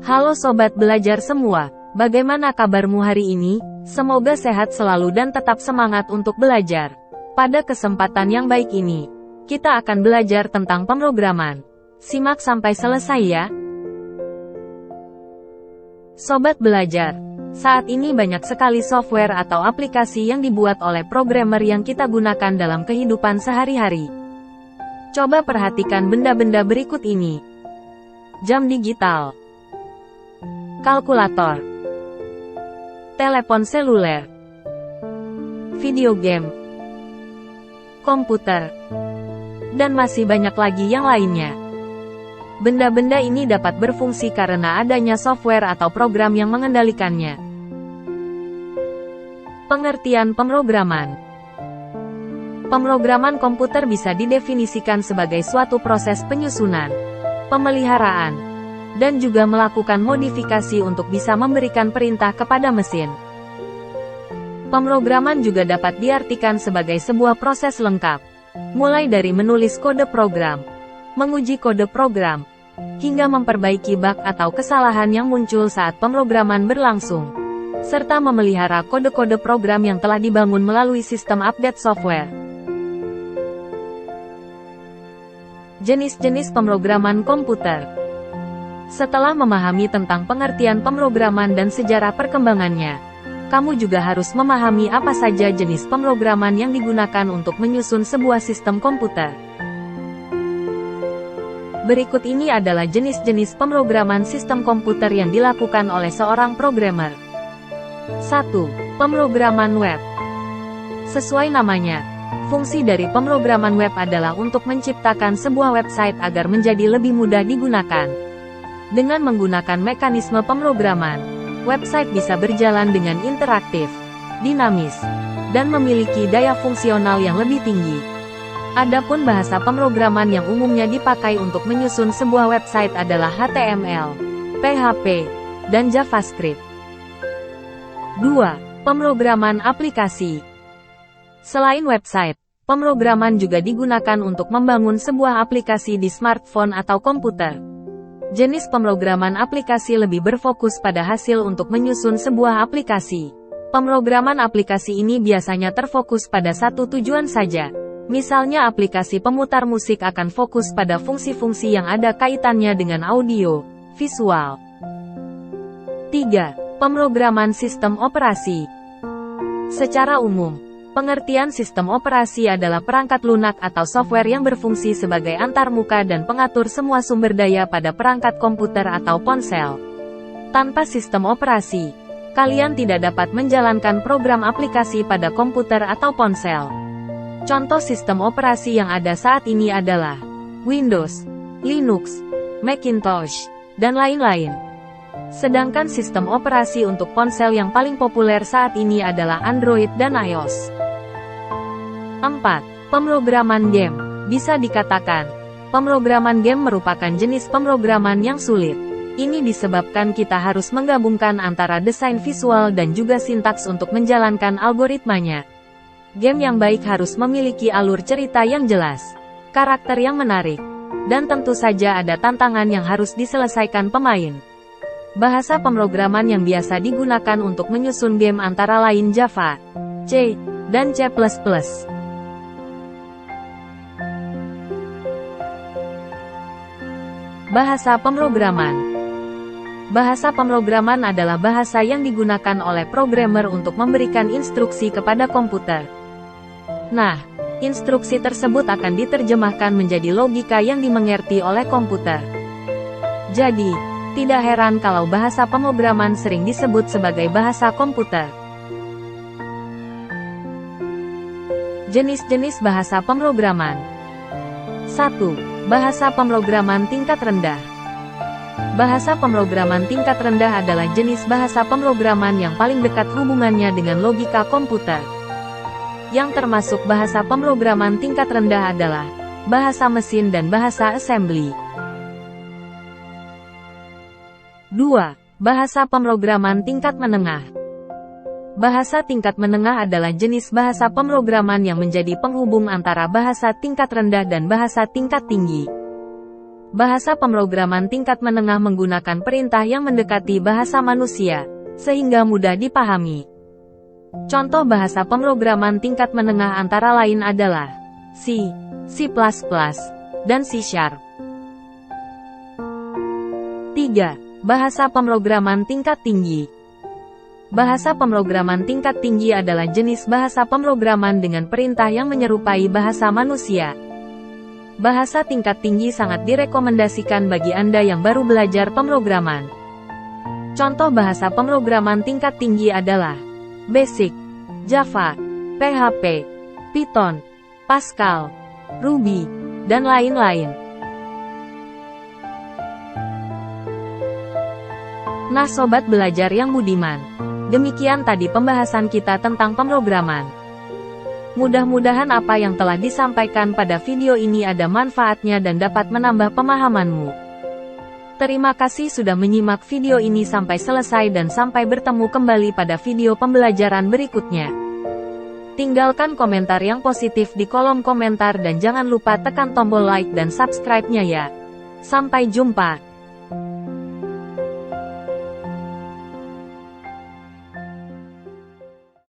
Halo Sobat Belajar semua, bagaimana kabarmu hari ini? Semoga sehat selalu dan tetap semangat untuk belajar. Pada kesempatan yang baik ini, kita akan belajar tentang pemrograman. Simak sampai selesai ya. Sobat Belajar, saat ini banyak sekali software atau aplikasi yang dibuat oleh programmer yang kita gunakan dalam kehidupan sehari-hari. Coba perhatikan benda-benda berikut ini. Jam digital, kalkulator, telepon seluler, video game, komputer, dan masih banyak lagi yang lainnya. Benda-benda ini dapat berfungsi karena adanya software atau program yang mengendalikannya. Pengertian pemrograman. Pemrograman komputer bisa didefinisikan sebagai suatu proses penyusunan, pemeliharaan, dan juga melakukan modifikasi untuk bisa memberikan perintah kepada mesin. Pemrograman juga dapat diartikan sebagai sebuah proses lengkap, mulai dari menulis kode program, menguji kode program, hingga memperbaiki bug atau kesalahan yang muncul saat pemrograman berlangsung, serta memelihara kode-kode program yang telah dibangun melalui sistem update software. Jenis-jenis pemrograman komputer. Setelah memahami tentang pengertian pemrograman dan sejarah perkembangannya, kamu juga harus memahami apa saja jenis pemrograman yang digunakan untuk menyusun sebuah sistem komputer. Berikut ini adalah jenis-jenis pemrograman sistem komputer yang dilakukan oleh seorang programmer. 1. Pemrograman web. Sesuai namanya, fungsi dari pemrograman web adalah untuk menciptakan sebuah website agar menjadi lebih mudah digunakan. Dengan menggunakan mekanisme pemrograman, website bisa berjalan dengan interaktif, dinamis, dan memiliki daya fungsional yang lebih tinggi. Adapun bahasa pemrograman yang umumnya dipakai untuk menyusun sebuah website adalah HTML, PHP, dan JavaScript. 2. Pemrograman aplikasi. Selain website, pemrograman juga digunakan untuk membangun sebuah aplikasi di smartphone atau komputer. Jenis pemrograman aplikasi lebih berfokus pada hasil untuk menyusun sebuah aplikasi. Pemrograman aplikasi ini biasanya terfokus pada satu tujuan saja. Misalnya aplikasi pemutar musik akan fokus pada fungsi-fungsi yang ada kaitannya dengan audio, visual. 3. Pemrograman sistem operasi. Secara umum, pengertian sistem operasi adalah perangkat lunak atau software yang berfungsi sebagai antarmuka dan pengatur semua sumber daya pada perangkat komputer atau ponsel. Tanpa sistem operasi, kalian tidak dapat menjalankan program aplikasi pada komputer atau ponsel. Contoh sistem operasi yang ada saat ini adalah Windows, Linux, Macintosh, dan lain-lain. Sedangkan sistem operasi untuk ponsel yang paling populer saat ini adalah Android dan iOS. 4. Pemrograman game. Bisa dikatakan, pemrograman game merupakan jenis pemrograman yang sulit. Ini disebabkan kita harus menggabungkan antara desain visual dan juga sintaks untuk menjalankan algoritmanya. Game yang baik harus memiliki alur cerita yang jelas, karakter yang menarik, dan tentu saja ada tantangan yang harus diselesaikan pemain. Bahasa pemrograman yang biasa digunakan untuk menyusun game antara lain Java, C, dan C++. Bahasa pemrograman. Bahasa pemrograman adalah bahasa yang digunakan oleh programmer untuk memberikan instruksi kepada komputer. Nah, instruksi tersebut akan diterjemahkan menjadi logika yang dimengerti oleh komputer. Jadi, tidak heran kalau bahasa pemrograman sering disebut sebagai bahasa komputer. Jenis-jenis bahasa pemrograman. 1. Bahasa pemrograman tingkat rendah. Bahasa pemrograman tingkat rendah adalah jenis bahasa pemrograman yang paling dekat hubungannya dengan logika komputer. Yang termasuk bahasa pemrograman tingkat rendah adalah bahasa mesin dan bahasa assembly. 2. Bahasa pemrograman tingkat menengah. Bahasa tingkat menengah adalah jenis bahasa pemrograman yang menjadi penghubung antara bahasa tingkat rendah dan bahasa tingkat tinggi. Bahasa pemrograman tingkat menengah menggunakan perintah yang mendekati bahasa manusia, sehingga mudah dipahami. Contoh bahasa pemrograman tingkat menengah antara lain adalah C, C++, dan C#. 3. Bahasa pemrograman tingkat tinggi. Bahasa pemrograman tingkat tinggi adalah jenis bahasa pemrograman dengan perintah yang menyerupai bahasa manusia. Bahasa tingkat tinggi sangat direkomendasikan bagi Anda yang baru belajar pemrograman. Contoh bahasa pemrograman tingkat tinggi adalah Basic, Java, PHP, Python, Pascal, Ruby, dan lain-lain. Nah sobat belajar yang budiman, demikian tadi pembahasan kita tentang pemrograman. Mudah-mudahan apa yang telah disampaikan pada video ini ada manfaatnya dan dapat menambah pemahamanmu. Terima kasih sudah menyimak video ini sampai selesai dan sampai bertemu kembali pada video pembelajaran berikutnya. Tinggalkan komentar yang positif di kolom komentar dan jangan lupa tekan tombol like dan subscribe-nya ya. Sampai jumpa.